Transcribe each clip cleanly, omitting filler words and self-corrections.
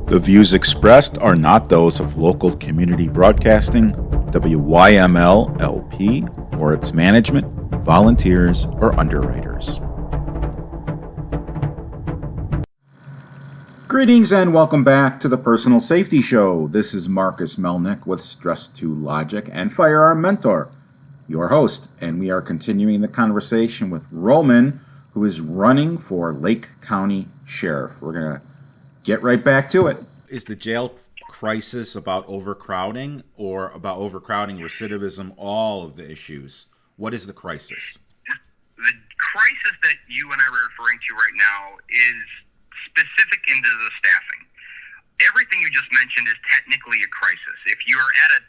The views expressed are not those of local community broadcasting, WYML LP, or its management, volunteers, or underwriters. Greetings and welcome back to the Personal Safety Show. This is Marcus Melnick with Stress to Logic and Firearm Mentor, your host, and we are continuing the conversation with Roman, who is running for Lake County Sheriff. We're going to get right back to it. Is the jail crisis about overcrowding or about overcrowding, recidivism, all of the issues? What is the crisis? The crisis that you and I were referring to right now is specific into the staffing. Everything you just mentioned is technically a crisis. If you're at a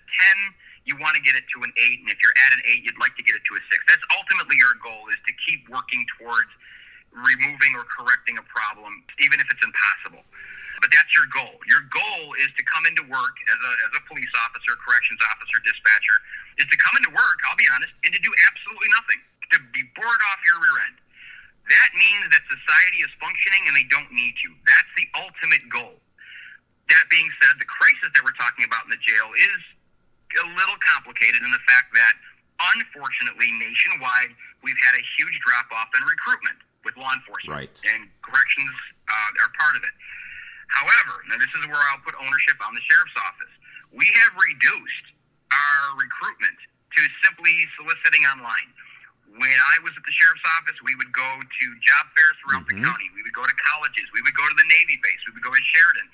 10, you want to get it to an 8, and if you're at an 8, you'd like to get it to a 6. That's ultimately our goal, is to keep working towards removing or correcting a problem, even if it's impossible. But that's your goal. Your goal is to come into work as a police officer, corrections officer, dispatcher, is to come into work, I'll be honest, and to do absolutely nothing, to be bored off your rear end. That means that society is functioning and they don't need you. That's the ultimate goal. That being said, the crisis that we're talking about in the jail is a little complicated in the fact that, unfortunately, nationwide, we've had a huge drop-off in recruitment with law enforcement. Right. And corrections are part of it. However, now this is where I'll put ownership on the sheriff's office. We have reduced our recruitment to simply soliciting online. When I was at the sheriff's office, we would go to job fairs throughout the county. We would go to colleges. We would go to the Navy base. We would go to Sheridan.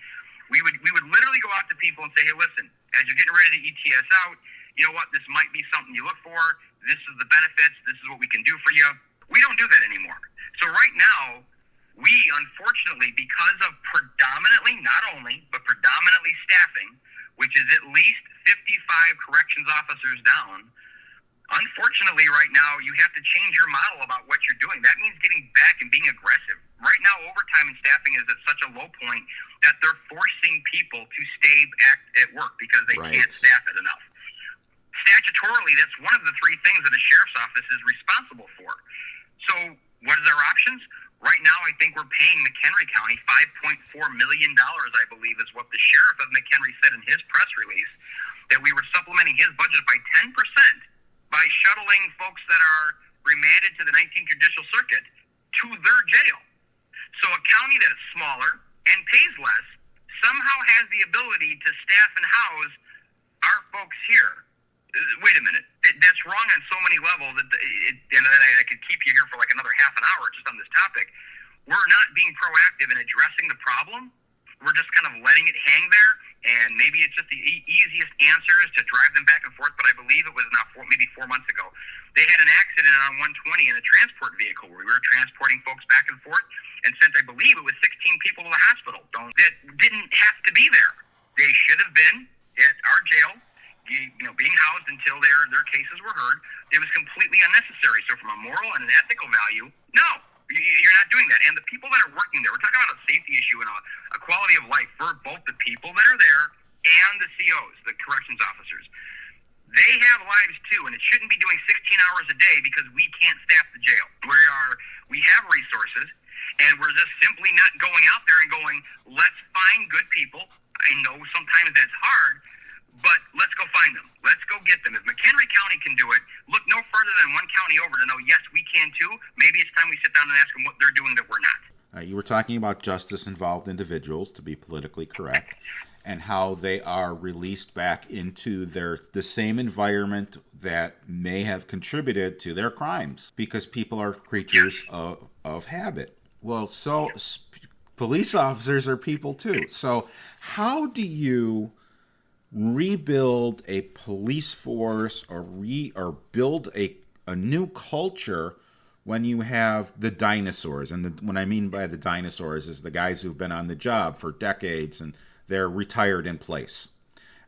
We would literally go out to people and say, hey, listen, as you're getting ready to ETS out, you know what, this might be something you look for. This is the benefits. This is what we can do for you. We don't do that anymore. So right now, we, unfortunately, because of predominantly, not only, but predominantly staffing, which is at least 55 corrections officers down, unfortunately, right now, you have to change your model about what you're doing. That means getting back and being aggressive. Right now, overtime and staffing is at such a low point that they're forcing people to stay at work because they can't staff it enough. Statutorily, that's one of the 3 things that a sheriff's office is responsible for. So what is our options? Right now, I think we're paying McHenry County $5.4 million, I believe, is what the sheriff of McHenry said in his press release, that we were supplementing his budget by 10% by shuttling folks that are remanded to the 19th Judicial Circuit to their jail. So a county that is smaller and pays less somehow has the ability to staff and house our folks here. Wait a minute. That's wrong on so many levels. And I could keep you here for like another half an hour just on this topic. We're not being proactive in addressing the problem. We're just kind of letting it hang there. And maybe it's just the easiest answer is to drive them back and forth. But I believe it was maybe 4 months ago. They had an accident on 120 in a transport vehicle where we were transporting folks back and forth and sent, I believe it was 16 people to the hospital that didn't have to be there. They should have been at our jail, being housed until their cases were heard. It was completely unnecessary. So from a moral and an ethical value, no, you're not doing that. And the people that are working there, we're talking about a safety issue and a quality of life for both the people that are there and the COs, the corrections officers. They have lives too, and it shouldn't be doing 16 hours a day because we can't staff the jail. We have resources, and we're just simply not going out there and going, let's find good people. I know sometimes that's hard, but let's go find them. Let's go get them. If McHenry County can do it, look no further than one county over to know, yes, we can too. Maybe it's time we sit down and ask them what they're doing that we're not. You were talking about justice-involved individuals, to be politically correct, and how they are released back into the same environment that may have contributed to their crimes, because people are creatures of habit. Well, so police officers are people too. So how do you rebuild a police force or build a new culture when you have the dinosaurs? And what I mean by the dinosaurs is the guys who've been on the job for decades and they're retired in place.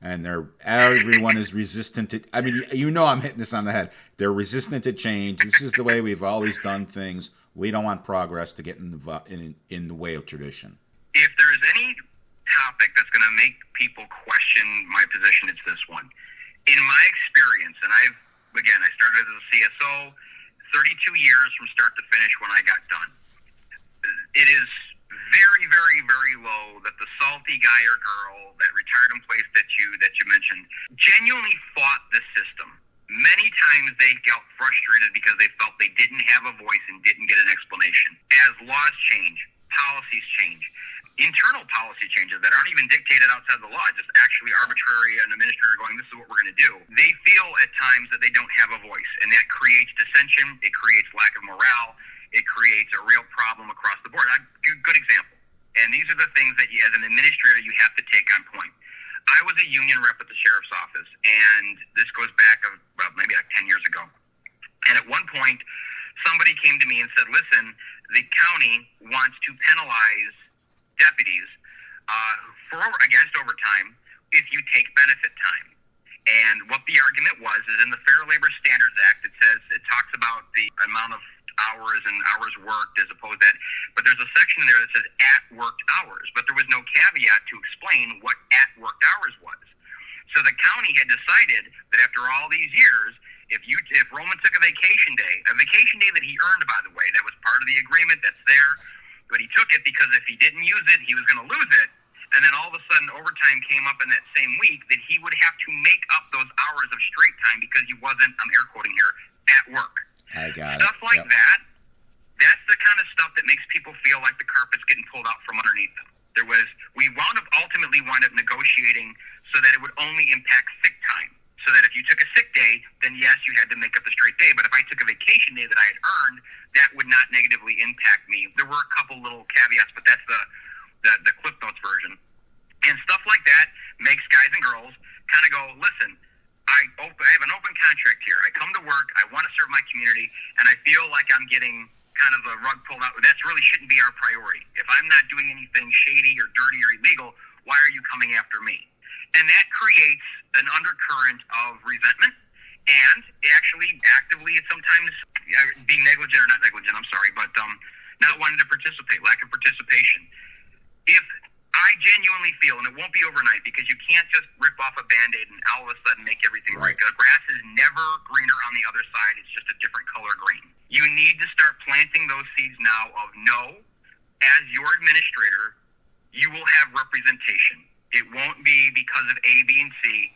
And everyone is resistant to, I'm hitting this on the head. They're resistant to change. This is the way we've always done things. We don't want progress to get in the way of tradition. If there's any topic that's going to make people question my position, it's this one. In my experience, and I started as a CSO, 32 years from start to finish when I got done. It is very, very, very low that the salty guy or girl, that retired in place that you mentioned, genuinely fought the system. Many times they got frustrated because they felt they didn't have a voice and didn't get an explanation. As laws change, policies change, internal policy changes that aren't even dictated outside the law, just actually arbitrary, an administrator going, this is what we're going to do. They feel at times that they don't have a voice, and that creates dissension, it creates lack of morale, it creates a real problem across the board. Good example. And these are the things that you, as an administrator, you have to take on point. I was a union rep at the sheriff's office, and this goes back, well, maybe like 10 years ago. And at one point, somebody came to me and said, listen, the county wants to penalize deputies against overtime if you take benefit time. And what the argument was is in the Fair Labor Standards Act, it talks about the amount of hours and hours worked as opposed to that, but there's a section in there that says at worked hours, but there was no caveat to explain what at worked hours was. So the county had decided that after all these years, if Roman took a vacation day that he earned, by the way, that was part of the agreement, that's there, but he took it because if he didn't use it, he was going to lose it, and then all of a sudden overtime came up in that same week, that he would have to make up those hours of straight time because he wasn't, I'm air quoting here, at work. I got stuff like that. That's the kind of stuff that makes people feel like the carpet's getting pulled out from underneath them. We ultimately wound up negotiating so that it would only impact sick time. So that if you took a sick day, then yes, you had to make up the straight day. But if I took a vacation day that I had earned, that would not negatively impact me. There were a couple little caveats, but that's the Cliff Notes version. And stuff like that makes guys and girls kind of go, listen, I have an open contract here. I come to work. I want to serve my community, and I feel like I'm getting kind of the rug pulled out. That really shouldn't be our priority. If I'm not doing anything shady or dirty or illegal, why are you coming after me? And that creates an undercurrent of resentment and actually actively sometimes being negligent or not negligent, I'm sorry, but not wanting to participate, lack of participation. If I genuinely feel, and it won't be overnight because you can't just rip off a Band-Aid and all of a sudden make everything right. The grass is never greener on the other side. It's just a different color green. You need to start planting those seeds now of no, as your administrator, you will have representation. It won't be because of A, B, and C.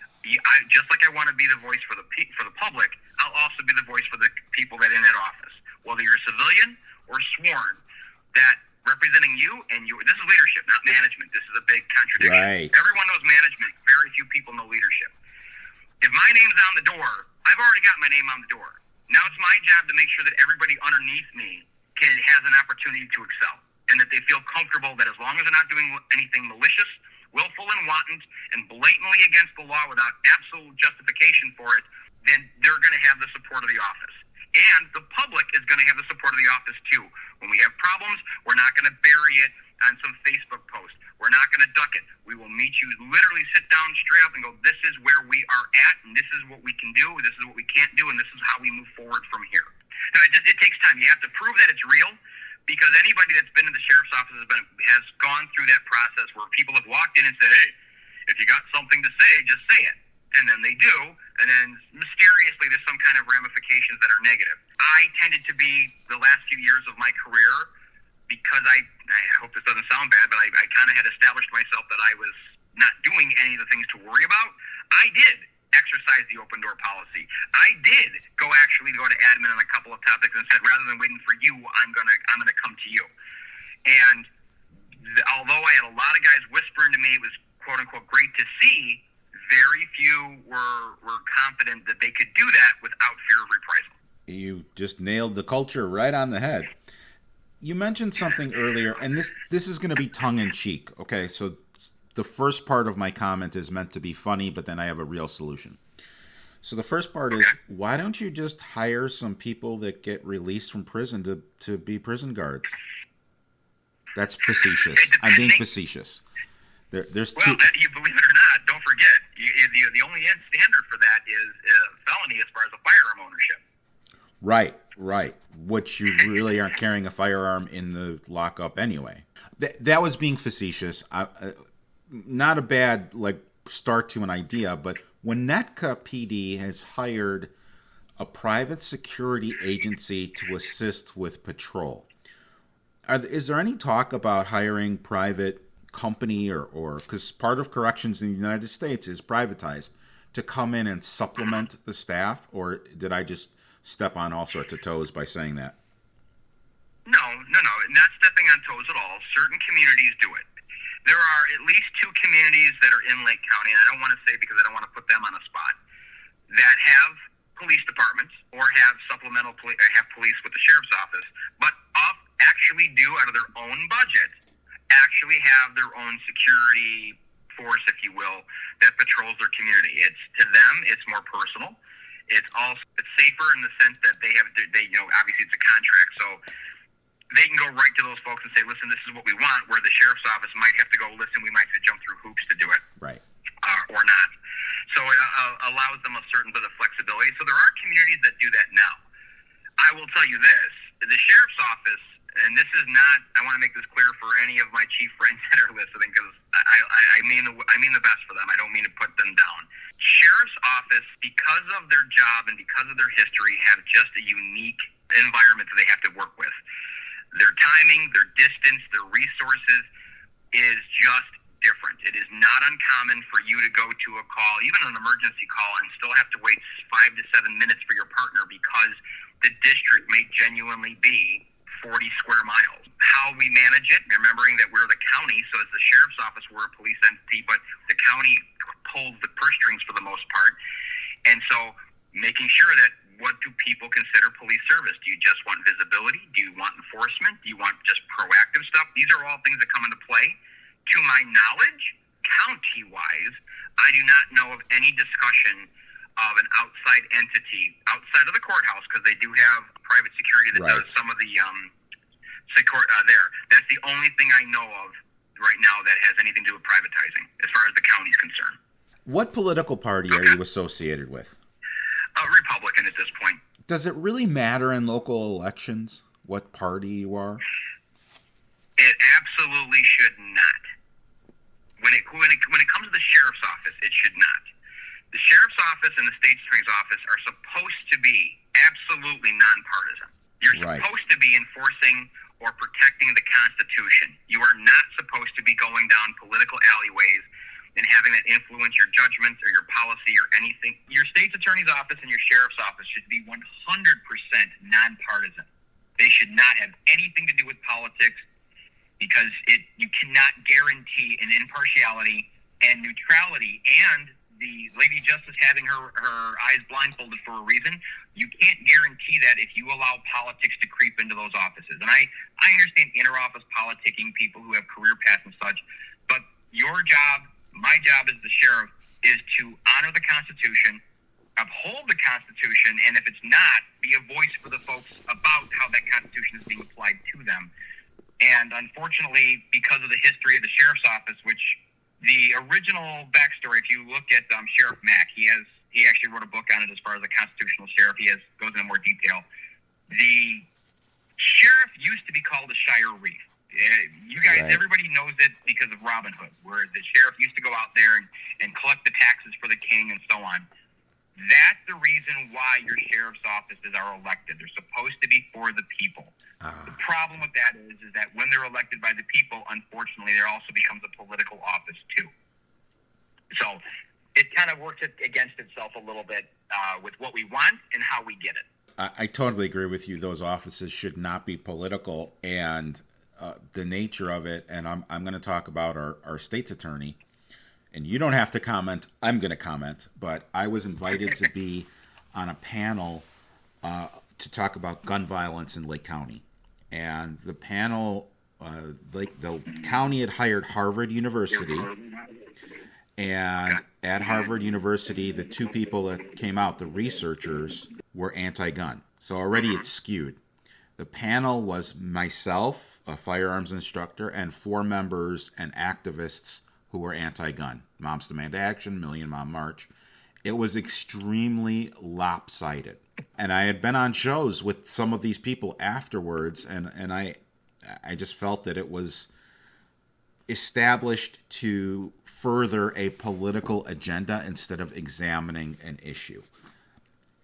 Just like I want to be the voice for the public, I'll also be the voice for the people that are in that office. Whether you're a civilian or sworn, that representing you and you. This is leadership, not management. This is a big contradiction. Right. Everyone knows management. Very few people know leadership. If my name's on the door, I've already got my name on the door. Now it's my job to make sure that everybody underneath me has an opportunity to excel, and that they feel comfortable that as long as they're not doing anything malicious, willful and wanton, and blatantly against the law without absolute justification for it, then they're going to have the support of the office. And the public is going to have the support of the office too. When we have problems, we're not going to bury it on some Facebook post. We're not going to duck it. We will meet you, literally sit down straight up and go, this is where we are at, and this is what we can do, this is what we can't do, and this is how we move forward from here. Now, it takes time. You have to prove that it's real, because anybody that's been in the sheriff's office has gone through that process where people have walked in and said, hey, if you got something to say, just say it. And then they do, and then mysteriously there's some kind of ramifications that are negative. I tended to be, the last few years of my career, because I hope this doesn't sound bad, but I kind of had established myself that I was not doing any of the things to worry about. I did exercise the open door policy. I did go to admin on a couple of topics and said, rather than waiting for you, I'm gonna come to you. And although I had a lot of guys whispering to me, it was quote unquote great to see, very few were confident that they could do that without fear of reprisal. You just nailed the culture right on the head. You mentioned something earlier, and this is going to be tongue-in-cheek, okay? So the first part of my comment is meant to be funny, but then I have a real solution. So the first part is, why don't you just hire some people that get released from prison to be prison guards? That's facetious. I'm being facetious. There's two. You believe it or not, don't forget, the only standard for that is felony as far as a firearm ownership. Right. Which you really aren't carrying a firearm in the lockup anyway. That was being facetious. Not a bad start to an idea, but when Netka PD has hired a private security agency to assist with patrol, Is there any talk about hiring private company or because part of corrections in the United States is privatized to come in and supplement the staff, or did I just step on all sorts of toes by saying that? No, not stepping on toes at all. Certain communities do it. There are at least two communities that are in Lake County, and I don't want to say because I don't want to put them on the spot, that have police departments or have supplemental have police with the sheriff's office, but actually do out of their own budget, actually have their own security force, if you will, that patrols their community. It's to them, it's more personal. It's safer in the sense that they obviously it's a contract, so they can go right to those folks and say, listen, this is what we want, where the sheriff's office might have to go, listen, we might have to jump through hoops to do it. Right. Or not. So it allows them a certain bit of flexibility. So there are communities that do that now. I will tell you this, the sheriff's office, and this is not, I want to make this clear for any of my chief friends that are listening, because I mean the best for them. I don't mean to put them down. Sheriff's office, because of their job and because of their history, have just a unique environment that they have to work with. Their timing, their distance, their resources is just different. It is not uncommon for you to go to a call, even an emergency call, and still have to wait 5 to 7 minutes for your partner because the district may genuinely be 40 square miles. How we manage it, remembering that we're the county, so as the sheriff's office, we're a police entity, but the county pulls the purse strings for the most part. And so making sure that what do people consider police service? Do you just want visibility? Do you want enforcement? Do you want just proactive stuff? These are all things that come into play. To my knowledge, county-wise, I do not know of any discussion of an outside entity outside of the courthouse, because they do have private security that does some of the there. That's the only thing I know of right now that has anything to do with privatizing, as far as the county's concerned. What political party are you associated with? Republican at this point. Does it really matter in local elections what party you are? It absolutely should not. When it comes to the sheriff's office, it should not. The sheriff's office and the state attorney's office are supposed to be absolutely nonpartisan. You're supposed to be enforcing or protecting the Constitution. You are not supposed to be going down political alleyways and having that influence your judgments or your policy or anything. Your state's attorney's office and your sheriff's office should be 100% nonpartisan. They should not have anything to do with politics, because you cannot guarantee an impartiality and neutrality, and the Lady Justice having her eyes blindfolded for a reason. You can't guarantee that if you allow politics to creep into those offices. And I understand inter-office politicking, people who have career paths and such, but your job, my job as the sheriff, is to honor the Constitution, uphold the Constitution, and if it's not, be a voice for the folks about how that Constitution is being applied to them. And unfortunately, because of the history of the sheriff's office, which the original backstory, if you look at Sheriff Mack, he actually wrote a book on it as far as a constitutional sheriff. He goes into more detail. The sheriff used to be called the Shire Reef. You guys, everybody knows it because of Robin Hood, where the sheriff used to go out there and collect the taxes for the king and so on. That's the reason why your sheriff's offices are elected. They're supposed to be for the people. The problem with that is that when they're elected by the people, unfortunately, there also becomes a political office too. So it kind of works against itself a little bit with what we want and how we get it. I totally agree with you. Those offices should not be political, and the nature of it, and I'm going to talk about our state's attorney, and you don't have to comment. I'm going to comment, but I was invited to be on a panel to talk about gun violence in Lake County. And the panel, the county had hired Harvard University, and at Harvard University, the two people that came out, the researchers, were anti-gun. So already it's skewed. The panel was myself, a firearms instructor, and 4 members and activists who were anti-gun. Moms Demand Action, Million Mom March. It was extremely lopsided. And I had been on shows with some of these people afterwards, and I just felt that it was established to further a political agenda instead of examining an issue.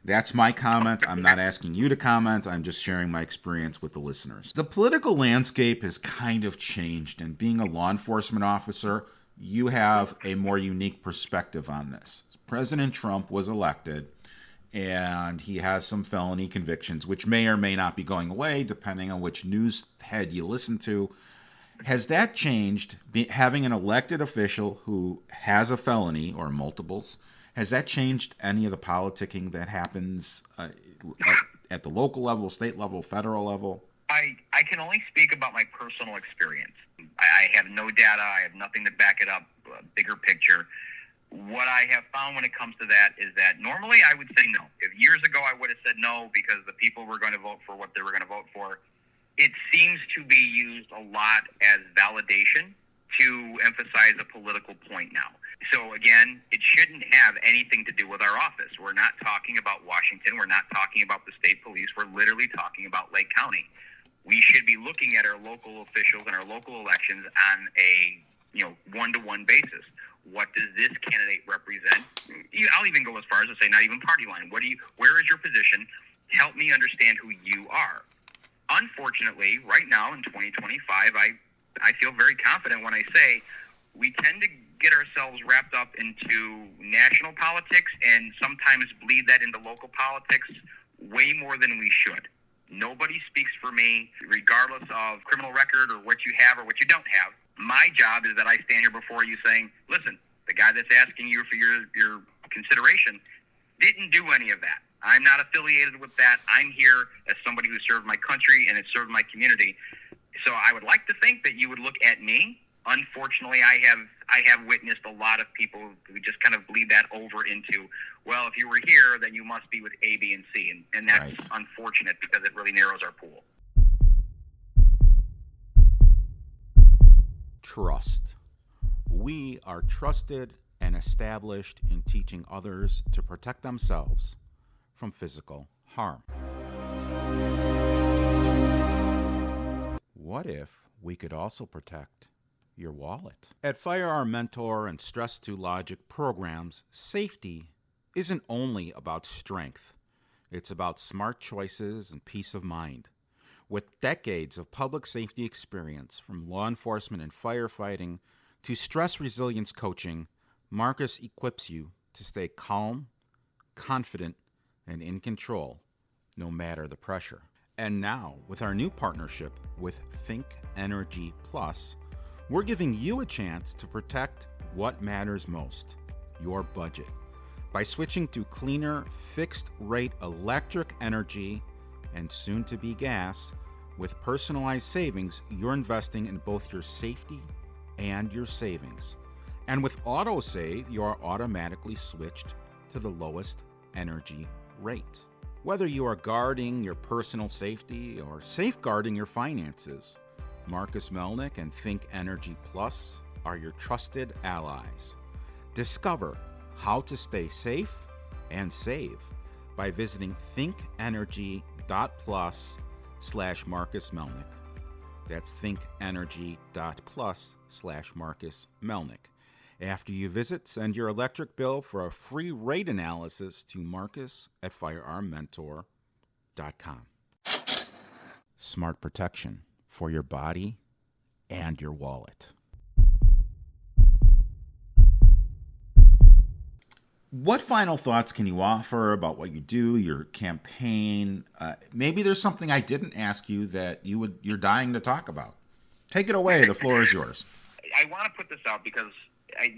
That's my comment. I'm not asking you to comment. I'm just sharing my experience with the listeners. The political landscape has kind of changed, and being a law enforcement officer, you have a more unique perspective on this. President Trump was elected, and he has some felony convictions, which may or may not be going away, depending on which news head you listen to. Has that changed, having an elected official who has a felony or multiples? Has that changed any of the politicking that happens at the local level, state level, federal level? I can only speak about my personal experience. I have no data. I have nothing to back it up, bigger picture. What I have found when it comes to that is that normally I would say no. If years ago I would have said no because the people were going to vote for what they were going to vote for, it seems to be used a lot as validation to emphasize a political point now. So again, it shouldn't have anything to do with our office. We're not talking about Washington. We're not talking about the state police. We're literally talking about Lake County. We should be looking at our local officials and our local elections on a one-to-one basis. What does this candidate represent? I'll even go as far as to say not even party line. Where is your position? Help me understand who you are. Unfortunately, right now in 2025, I feel very confident when I say we tend to get ourselves wrapped up into national politics and sometimes bleed that into local politics way more than we should. Nobody speaks for me, regardless of criminal record or what you have or what you don't have. My job is that I stand here before you saying, listen, the guy that's asking you for your consideration didn't do any of that. I'm not affiliated with that. I'm here as somebody who served my country and has served my community. So I would like to think that you would look at me. Unfortunately, I have witnessed a lot of people who just kind of bleed that over into, well, if you were here, then you must be with A, B, and C. And that's right. Unfortunate because it really narrows our pool. Trust. We are trusted and established in teaching others to protect themselves from physical harm. What if we could also protect your wallet? At Firearm Mentor and Stress to Logic programs, safety isn't only about strength. It's about smart choices and peace of mind. With decades of public safety experience, from law enforcement and firefighting to stress resilience coaching, Marcus equips you to stay calm, confident, and in control, no matter the pressure. And now, with our new partnership with Think Energy Plus, we're giving you a chance to protect what matters most, your budget. By switching to cleaner, fixed-rate electric energy and soon-to-be gas, with personalized savings, you're investing in both your safety and your savings. And with AutoSave, you are automatically switched to the lowest energy rate. Whether you are guarding your personal safety or safeguarding your finances, Marcus Melnick and Think Energy Plus are your trusted allies. Discover how to stay safe and save by visiting thinkenergy.plus/Marcus Melnick. That's thinkenergy.plus/Marcus Melnick. After you visit, send your electric bill for a free rate analysis to marcus@firearmmentor.com. Smart protection for your body and your wallet. What final thoughts can you offer about what you do, your campaign? Maybe there's something I didn't ask you that you're dying to talk about. Take it away. The floor is yours. I want to put this out because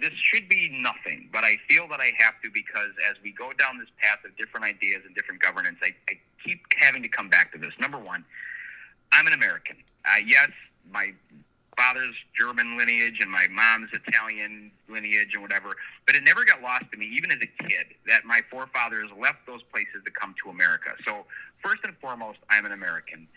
this should be nothing, but I feel that I have to because as we go down this path of different ideas and different governance, I keep having to come back to this. Number one, I'm an American. Yes, my father's German lineage and my mom's Italian lineage and whatever, but it never got lost to me, even as a kid, that my forefathers left those places to come to America. So first and foremost, I'm an American.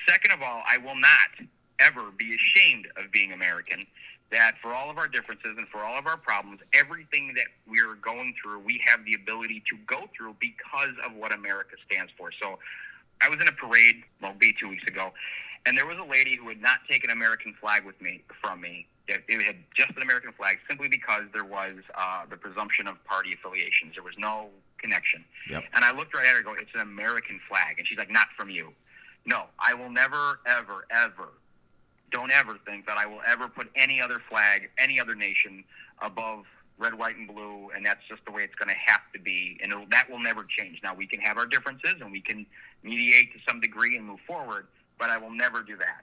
Second of all, I will not ever be ashamed of being American, that for all of our differences and for all of our problems, everything that we're going through, we have the ability to go through because of what America stands for. So I was in a parade, well, it'll be 2 weeks ago, and there was a lady who had not taken an American flag from me. It had just an American flag simply because there was the presumption of party affiliations. There was no connection. Yep. And I looked right at her and go, it's an American flag. And she's like, not from you. No, I will never, ever, ever, don't ever think that I will ever put any other flag, any other nation above red, white, and blue, and that's just the way it's going to have to be, and that will never change. Now, we can have our differences, and we can mediate to some degree and move forward, but I will never do that.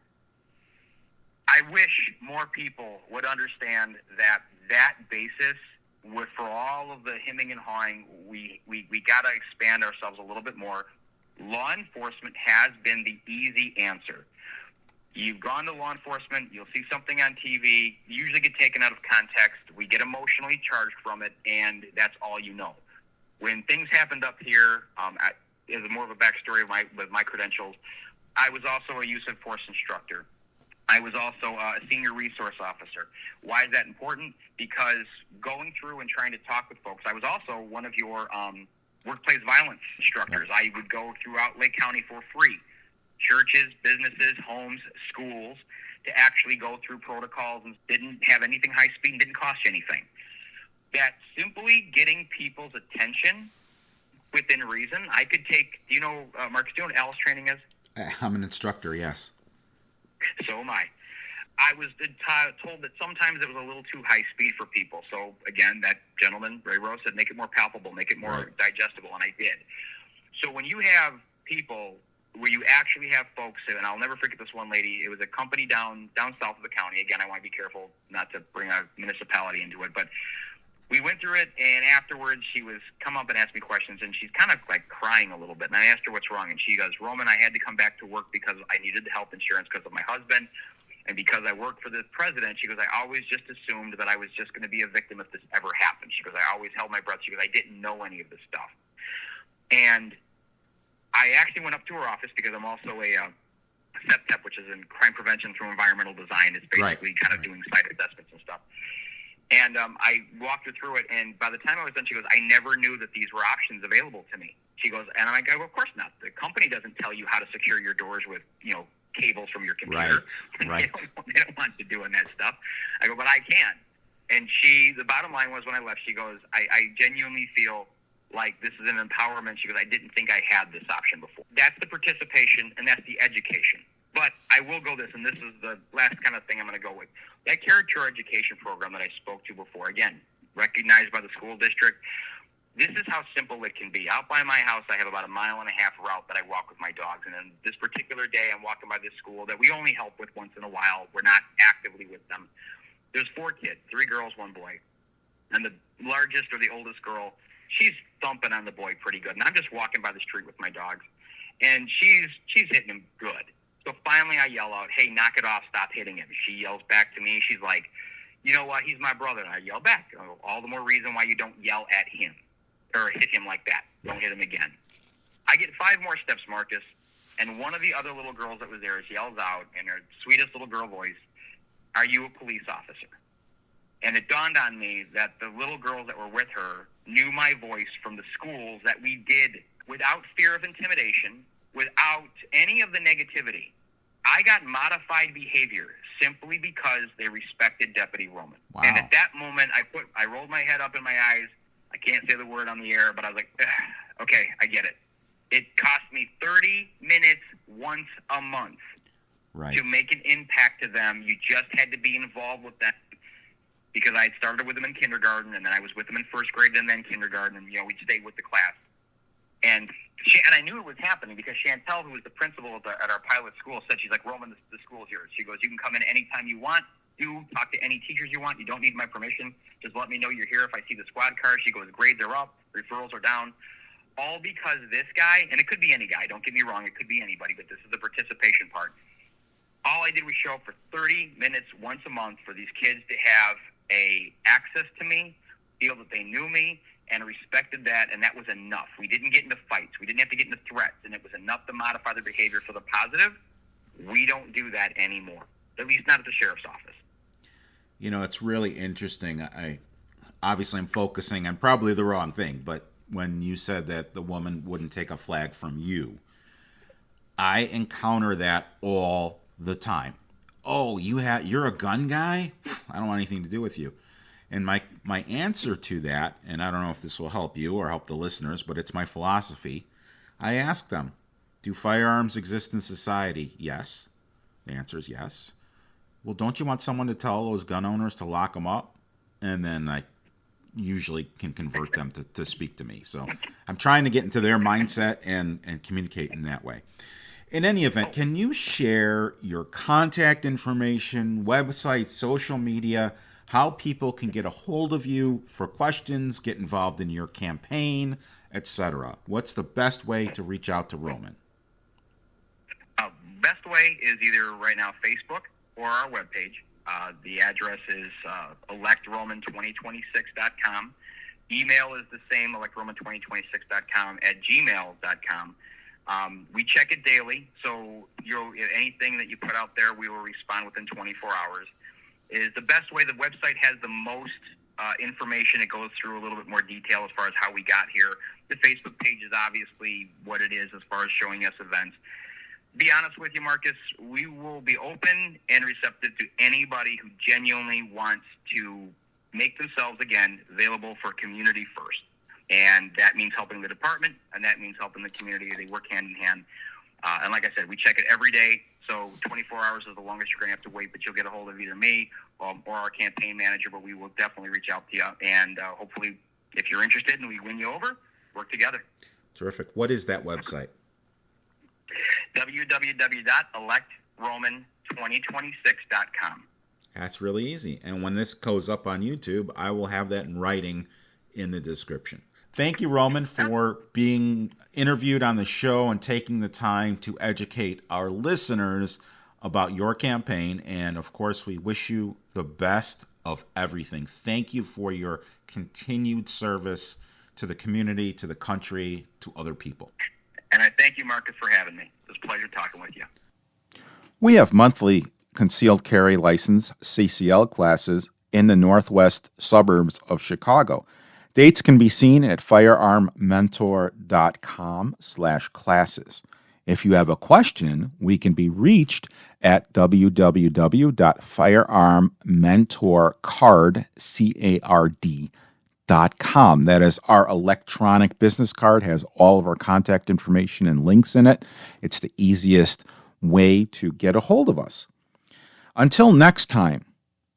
I wish more people would understand that basis, for all of the hemming and hawing, we got to expand ourselves a little bit more. Law enforcement has been the easy answer. You've gone to law enforcement, you'll see something on TV, you usually get taken out of context, we get emotionally charged from it, and that's all you know. When things happened up here, as more of a backstory with my credentials, I was also a use of force instructor. I was also a senior resource officer. Why is that important? Because going through and trying to talk with folks, I was also one of your workplace violence instructors. I would go throughout Lake County for free. Churches, businesses, homes, schools, to actually go through protocols, and didn't have anything high speed and didn't cost you anything. That simply getting people's attention within reason. I could take, do you know, Marcus, do you know what ALICE training is? I'm an instructor, yes. So am I. I was told that sometimes it was a little too high speed for people. So again, that gentleman, Ray Rose, said, make it more palpable, make it more digestible, and I did. So when you have people where you actually have folks, and I'll never forget this one lady. It was a company down south of the county. Again, I want to be careful not to bring a municipality into it, but we went through it, and afterwards she was come up and asked me questions, and she's kind of like crying a little bit. And I asked her what's wrong, and she goes, Roman, I had to come back to work because I needed the health insurance because of my husband, and because I work for the president. She goes, I always just assumed that I was just going to be a victim if this ever happened. She goes, I always held my breath. She goes, I didn't know any of this stuff. And I actually went up to her office because I'm also a CEPTEP, which is in crime prevention through environmental design. It's basically kind of doing site assessments and stuff. And I walked her through it, and by the time I was done, she goes, I never knew that these were options available to me. She goes, and I'm like, well, of course not. The company doesn't tell you how to secure your doors with, cables from your computer. Right. They don't want you doing that stuff. I go, but I can. And the bottom line was when I left, she goes, I genuinely feel like this is an empowerment. She goes, I didn't think I had this option before. That's the participation, and that's the education. But I will go this, and this is the last kind of thing I'm going to go with. That character education program that I spoke to before, again, recognized by the school district, this is how simple it can be. Out by my house, I have about 1.5 mile route that I walk with my dogs. And then this particular day, I'm walking by this school that we only help with once in a while. We're not actively with them. There's 4 kids, 3 girls, 1 boy. And the largest or the oldest girl, she's thumping on the boy pretty good. And I'm just walking by the street with my dogs. And she's hitting him good. So finally I yell out, hey, knock it off, stop hitting him. She yells back to me. She's like, you know what, he's my brother. And I yell back. All the more reason why you don't yell at him or hit him like that. Don't hit him again. I get 5 more steps, Marcus, and one of the other little girls that was there yells out in her sweetest little girl voice, are you a police officer? And it dawned on me that the little girls that were with her knew my voice from the schools that we did without fear of intimidation, without any of the negativity. I got modified behavior simply because they respected Deputy Roman. Wow. And at that moment, I rolled my head up in my eyes. I can't say the word on the air, but I was like, okay, I get it. It cost me 30 minutes once a month to make an impact to them. You just had to be involved with them because I had started with them in kindergarten, and then I was with them in first grade and then kindergarten, and, we'd stay with the class. And I knew it was happening because Chantel, who was the principal at our pilot school, said, she's like, Roman, the school's yours. She goes, you can come in anytime you want. You talk to any teachers you want. You don't need my permission. Just let me know you're here if I see the squad car. She goes, grades are up, referrals are down. All because this guy, and it could be any guy, don't get me wrong, it could be anybody, but this is the participation part. All I did was show up for 30 minutes once a month for these kids to have access to me, feel that they knew me, and respected that, and that was enough. We didn't get into fights. We didn't have to get into threats, and it was enough to modify their behavior for the positive. We don't do that anymore, at least not at the sheriff's office. It's really interesting. Obviously I'm focusing on probably the wrong thing, but when you said that the woman wouldn't take a flag from you, I encounter that all the time. Oh, you're a gun guy? I don't want anything to do with you. And my my answer to that, and I don't know if this will help you or help the listeners, but it's my philosophy. I ask them, do firearms exist in society? Yes. The answer is yes. Well, don't you want someone to tell those gun owners to lock them up? And then I usually can convert them to speak to me. So I'm trying to get into their mindset and communicate in that way. In any event, can you share your contact information, website, social media, how people can get a hold of you for questions, get involved in your campaign, etc.? What's the best way to reach out to Roman? Best way is either right now Facebook or our webpage. The address is electroman2026.com. Email is the same, electroman2026.com @gmail.com. We check it daily, so anything that you put out there, we will respond within 24 hours. It is the best way. The website has the most information. It goes through a little bit more detail as far as how we got here. The Facebook page is obviously what it is as far as showing us events. Be honest with you, Marcus, we will be open and receptive to anybody who genuinely wants to make themselves, again, available for community first. And that means helping the department, and that means helping the community. They work hand in hand. And like I said, we check it every day. So 24 hours is the longest you're going to have to wait, but you'll get a hold of either me or our campaign manager, but we will definitely reach out to you. And hopefully, if you're interested and we win you over, work together. Terrific. What is that website? www.electroman2026.com. That's really easy. And when this goes up on YouTube, I will have that in writing in the description. Thank you, Roman, for being interviewed on the show and taking the time to educate our listeners about your campaign. And, of course, we wish you the best of everything. Thank you for your continued service to the community, to the country, to other people. And I thank you, Marcus, for having me. It was a pleasure talking with you. We have monthly concealed carry license CCL classes in the northwest suburbs of Chicago. Dates can be seen at firearmmentor.com/classes. If you have a question, we can be reached at www.firearmmentorcard.com. That is our electronic business card, has all of our contact information and links in it. It's the easiest way to get a hold of us. Until next time,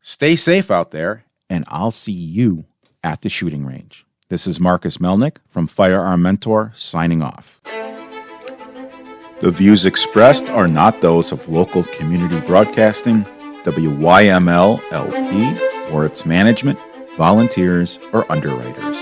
stay safe out there, and I'll see you at the shooting range. This is Marcus Melnick from Firearm Mentor signing off. The views expressed are not those of local community broadcasting, WYML LP, or its management, volunteers, or underwriters.